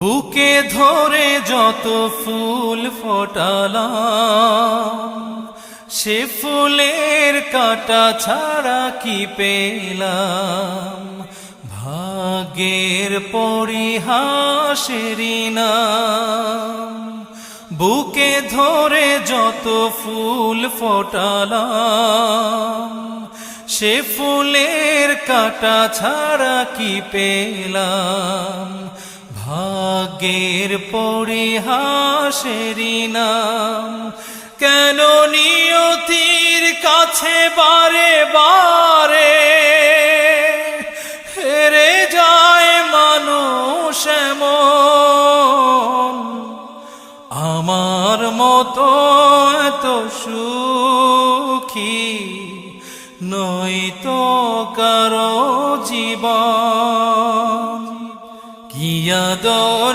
বুকে ধরে যত ফুল ফোটালাম, সে ফুলের কাঁটা ছাড়া কি পেলাম। ভাগ্যের পরিহাসেরই নাম। বুকে ধরে যত ফুল ফোটালাম, সে ফুলের কাঁটা ছাড়া কি পেলাম। ভাগ্যের পরিহাসেরই নাম। কেন নিয়তির কাছে বারে বারে হেরে যায় মানুষ এমন। আমার মতো এত সুখী নয়তো কারো জীবন। কি আদর